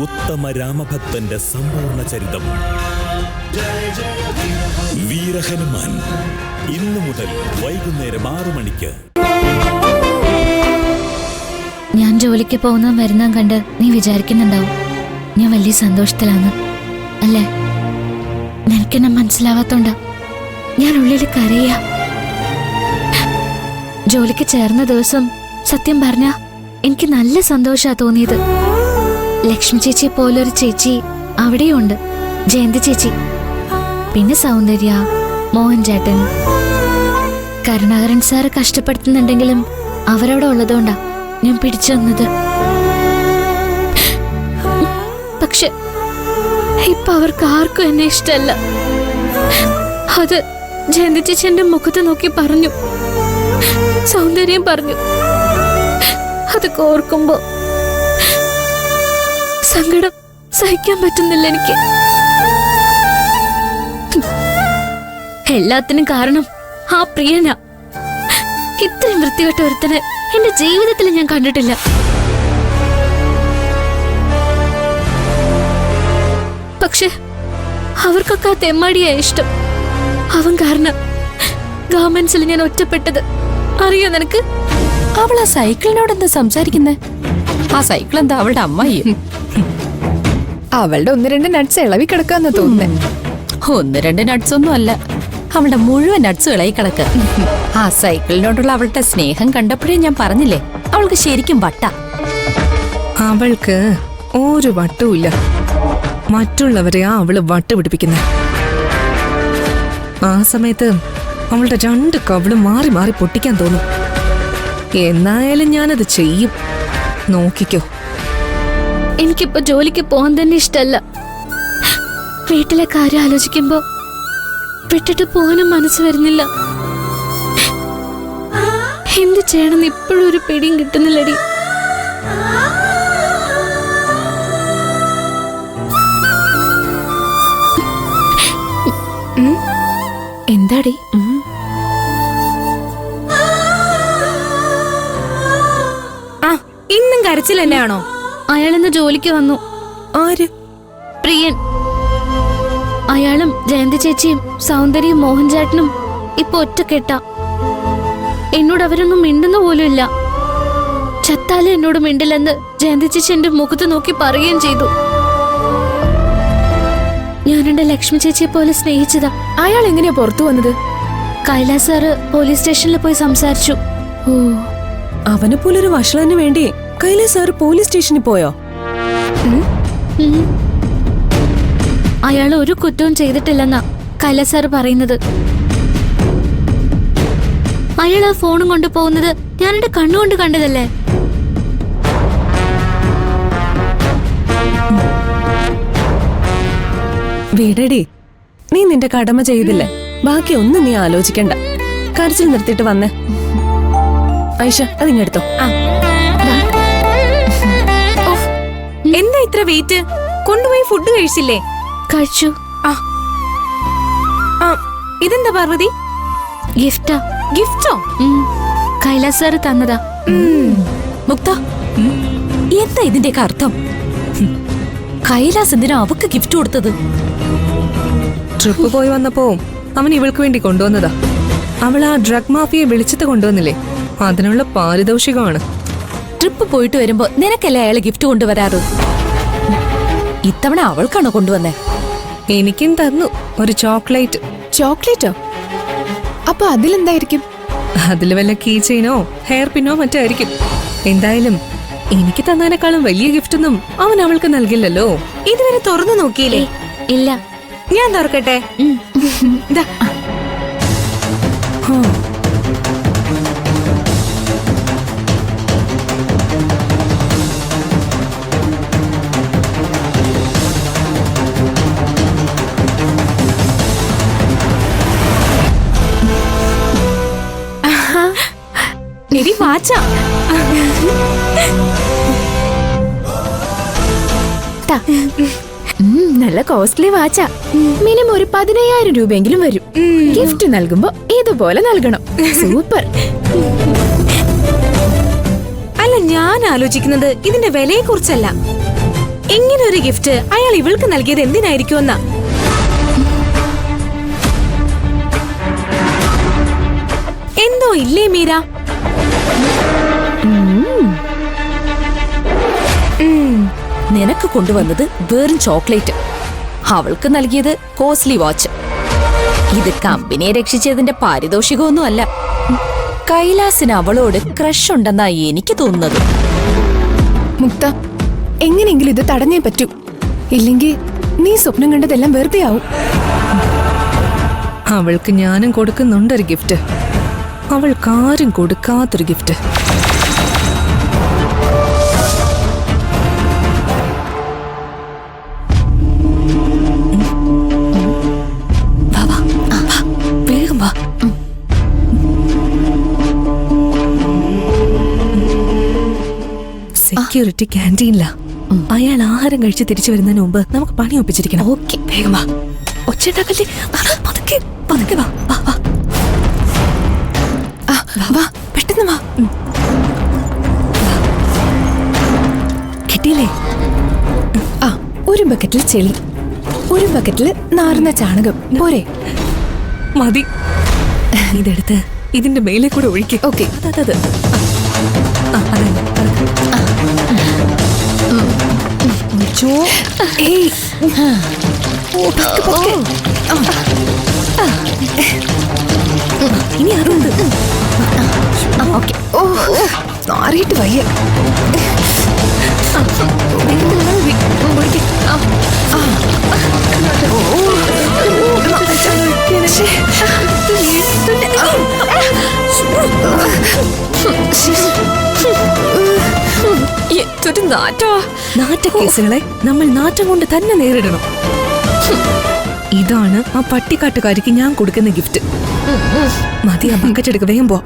ഉത്തമ രാമഭക്തന്റെ സമ്പൂർണ്ണ ചരിതം. വീരഹനുമാൻ ഇന്നു മുതൽ വൈകുന്നേരം 6 മണിക്ക്. ഞാൻ ജോലിക്ക് പോകുന്ന വരുന്ന കണ്ട് നീ വിചാരിക്കുന്നുണ്ടാവും ഞാൻ വലിയ സന്തോഷത്തിലാണ് അല്ലേ? നിനക്കെന്നെ മനസ്സിലാവാത്തോണ്ടാ ഞാൻ ഉള്ളിൽ കരയ. ജോലിക്ക് ചേർന്ന ദിവസം സത്യം പറഞ്ഞ എനിക്ക് നല്ല സന്തോഷാ തോന്നിയത്. ലക്ഷ്മി ചേച്ചി പോലൊരു ചേച്ചി അവിടെയുണ്ട്, ജയന്തി ചേച്ചി, പിന്നെ സൗന്ദര്യ, മോഹൻ ചേട്ടൻ, കരുണാകരൻ സാറ് കഷ്ടപ്പെടുത്തുന്നുണ്ടെങ്കിലും അവരവിടെ ഉള്ളതുകൊണ്ടാ ഞാൻ പിടിച്ചു വന്നത്. പക്ഷെ ഇപ്പൊ അവർക്ക് ആർക്കും എന്നെ ഇഷ്ടല്ല. അത് ജയന്തി ചേച്ചി എന്റെ മുഖത്ത് നോക്കി പറഞ്ഞു, സൗന്ദര്യം പറഞ്ഞു. അത് ഓർക്കുമ്പോ സങ്കടം സഹിക്കാൻ പറ്റുന്നില്ല എനിക്ക്. എല്ലാത്തിനും കാരണം ആ പ്രിയനാ. ഇത്രയും വൃത്തികെട്ട ഒരുത്തനെ എന്റെ ജീവിതത്തിൽ ഞാൻ കണ്ടിട്ടില്ല. പക്ഷെ അവർക്കൊക്കെ ആ തെമ്മാടിയാ ഇഷ്ടം. അവൻ കാരണം ഗവൺമെന്റ്സിൽ ഞാൻ ഒറ്റപ്പെട്ടത് അറിയോ നിനക്ക്? അവൾ ആ സൈക്കിളിനോട് എന്താ സംസാരിക്കുന്നേ? ആ സൈക്കിൾ എന്താ അവളുടെ അമ്മായി? അവളുടെ 1-2 നട്ട്സ് ഇളവി കിടക്കാന്ന് തോന്നുന്നേ. 1-2 നട്ട്സ് ഒന്നും അല്ല, അവളുടെ മുഴുവൻ നട്ട്സ് ഇളകി കിടക്ക. ആ സൈക്കിളിനോടുള്ള അവളുടെ സ്നേഹം കണ്ടപ്പോഴേ ഞാൻ പറഞ്ഞില്ലേ, അവൾക്ക് ശരിക്കും വട്ട. അവൾക്ക് ഒരു വട്ടുമില്ല. മറ്റുള്ളവരെയാ അവള് വട്ട് പിടിപ്പിക്കുന്നത്. ആ സമയത്ത് അവളുടെ 2 കവിളും മാറി മാറി പൊട്ടിക്കാൻ തോന്നും. എന്നായാലും ഞാനത് ചെയ്യും, നോക്കിക്കോ. എനിക്കിപ്പോ ജോലിക്ക് പോകാൻ തന്നെ ഇഷ്ടല്ല. വീട്ടിലെ കാര്യം ആലോചിക്കുമ്പോ വിട്ടിട്ട് പോകാനും മനസ്സ് വരുന്നില്ല. എന്ത് ചെയ്യണമെന്ന് ഇപ്പോഴും ഒരു പിടിയും കിട്ടുന്നില്ലടി. എന്താടി? ഇന്നും കരച്ചിൽ തന്നെയാണോ? അയാളിന്ന് ജോലിക്ക് വന്നു. ആര്? പ്രിയൻ. അയാളും ജയന്തി ചേച്ചിയും സൗന്ദര്യയും മോഹൻ ചേട്ടനും ഇപ്പൊ ഒറ്റക്കെട്ടാ. എന്നോട് അവരൊന്നും മിണ്ടുന്ന പോലും ഇല്ല. ചത്താലും എന്നോട് മിണ്ടില്ലെന്ന് ജയന്തി ചേച്ചി എന്റെ മുഖത്ത് നോക്കി പറയുകയും ചെയ്തു. ഞാൻ എന്റെ ലക്ഷ്മി ചേച്ചിയെ പോലെ സ്നേഹിച്ചതാ. അയാൾ എങ്ങനെയാ പുറത്തു വന്നത്? കൈലാസ് സാറ് പോലീസ് സ്റ്റേഷനിൽ പോയി സംസാരിച്ചു. ഓ, അവനെ പോലൊരു വഷളന് വേണ്ടി കൈലാസ് സാറ് പോലീസ് സ്റ്റേഷനിൽ പോയോ? അയാൾ ഒരു കുറ്റവും ചെയ്തിട്ടില്ലെന്നാ കൈലാസ് സാറ് പറയുന്നത്. അയാൾ ആ ഫോണും കൊണ്ട് പോകുന്നത് ഞാൻ എന്റെ കണ്ണുകൊണ്ട് കണ്ടതല്ലേ. വീടടി, നീ നിന്റെ കടമ ചെയ്തില്ലേ? ബാക്കി ഒന്നും നീ ആലോചിക്കണ്ട. കരച്ചിൽ നിർത്തിയിട്ട് വന്നേ. ഐഷ, അതിങ്ങെടുത്തോ. എന്താ ഇത്ര വെയിറ്റ്? കൊണ്ടുപോയി ഫുഡ് കഴിച്ചില്ലേ? കഴിച്ചു. ഇതെന്താ പാർവതി? ഗിഫ്റ്റാ. ഗിഫ്റ്റോ? കൈലാസ് സാറ് തന്നതാ. മുക്ത, എന്താ ഇതിന്റെയൊക്കെ അർത്ഥം? കൈലാസ് എന്തിനാ അവക്ക് ഗിഫ്റ്റ് കൊടുത്തത്? ട്രിപ്പ് പോയി വന്നപ്പോ അവൻ ഇവൾക്ക് വേണ്ടി കൊണ്ടുവന്നതാ. അവൾ ആ ഡ്രഗ് മാഫിയെ വിളിച്ചിട്ട് കൊണ്ടുവന്നില്ലേ, അതിനുള്ള പാരിതോഷികമാണ്. ട്രിപ്പ് പോയിട്ട് വരുമ്പോ നിനക്കല്ലേ അയാള് ഗിഫ്റ്റ് കൊണ്ടുവരാറ്? ഇത്തവണ അവൾക്കാണോ കൊണ്ടുവന്നേ? എനിക്കും തന്നു ഒരു ചോക്ലേറ്റ്. ചോക്ലേറ്റോ? അപ്പൊ അതിലെന്തായിരിക്കും? അതിൽ വല്ല കീ ചെയിനോ ഹെയർ പിന്നോ മറ്റോ ആയിരിക്കും. എന്തായാലും എനിക്ക് തന്നതിനേക്കാളും വലിയ ഗിഫ്റ്റൊന്നും അവൻ അവൾക്ക് നൽകില്ലല്ലോ. ഇതുവരെ തുറന്നു നോക്കിയില്ലേ? ഇല്ല. ഞാൻ തുറക്കട്ടെ? ദാ. എടി വാച്ച. നല്ല കോസ്റ്റ്ലി വാച്ചാ. മിനിമം ഒരു 15,000 രൂപയെങ്കിലും വരും. ഗിഫ്റ്റ് നൽകുമ്പോ ഇതുപോലെ നൽകണം. സൂപ്പർ. അല്ല, ഞാൻ ആലോചിക്കുന്നത് ഇതിന്റെ വിലയെ കുറിച്ചല്ല. ഇങ്ങനെ ഒരു ഗിഫ്റ്റ് അയാൾ ഇവൾക്ക് നൽകിയത് എന്തിനായിരിക്കുമെന്നാ? എന്തോ ഇല്ലേ മീര? നിനക്ക് കൊണ്ടുവന്നത് വെറും ചോക്ലേറ്റ്, അവൾക്ക് നൽകിയത് കോസ്റ്റ്ലി വാച്ച്. ഇത് കമ്പനിയെ രക്ഷിച്ചതിന്റെ പാരിതോഷികമൊന്നുമല്ല. കൈലാസിന് അവളോട് ക്രഷ് ഉണ്ടെന്നാ എനിക്ക് തോന്നുന്നത്. മുക്ത, എങ്ങനെയെങ്കിലും ഇത് തടഞ്ഞേ പറ്റൂ. ഇല്ലെങ്കിൽ നീ സ്വപ്നം കണ്ടതെല്ലാം വെറുതെ ആവും. അവൾക്ക് ഞാനും കൊടുക്കുന്നുണ്ടൊരു ഗിഫ്റ്റ്, അവൾക്കാരും കൊടുക്കാത്തൊരു ഗിഫ്റ്റ്. വേഗം വാ. സെക്യൂരിറ്റി ക്യാൻറ്റീനില്ല. അയാൾ ആഹാരം കഴിച്ച് തിരിച്ചു വരുന്നതിന് മുമ്പ് നമുക്ക് പണി ഒപ്പിച്ചിരിക്കണം. ഓക്കെ, വേഗം വാ. ഒച്ചയുണ്ടാക്കല്ലേ, പതുക്കെ പതുക്കെ വാ. വാ വാ വാ, പെട്ടെന്ന് വാ. കിട്ടിയില്ലേ? ആ, ഒരു ബക്കറ്റിൽ ചെളി, ഒരു ബക്കറ്റിൽ നാറുന്ന ചാണകം. പോരെ? മതി. ഇതെടുത്ത് ഇതിന്റെ മേലെ കൂടെ ഒഴിക്കും. ഓക്കെ. അതത് ഇനി അതുണ്ട്. ഓ, നാറിയിട്ട് വയ്യ. എന്തൊരു നാറ്റോ! നാറ്റക്കേസുകളെ നമ്മൾ നാറ്റം കൊണ്ട് തന്നെ നേരിടണം. ഇതാണ് ആ പട്ടിക്കാട്ടുകാരിക്ക് ഞാൻ കൊടുക്കുന്ന ഗിഫ്റ്റ്. മതി, ആ ബക്കറ്റ് എടുക്ക, വേഗം പോ.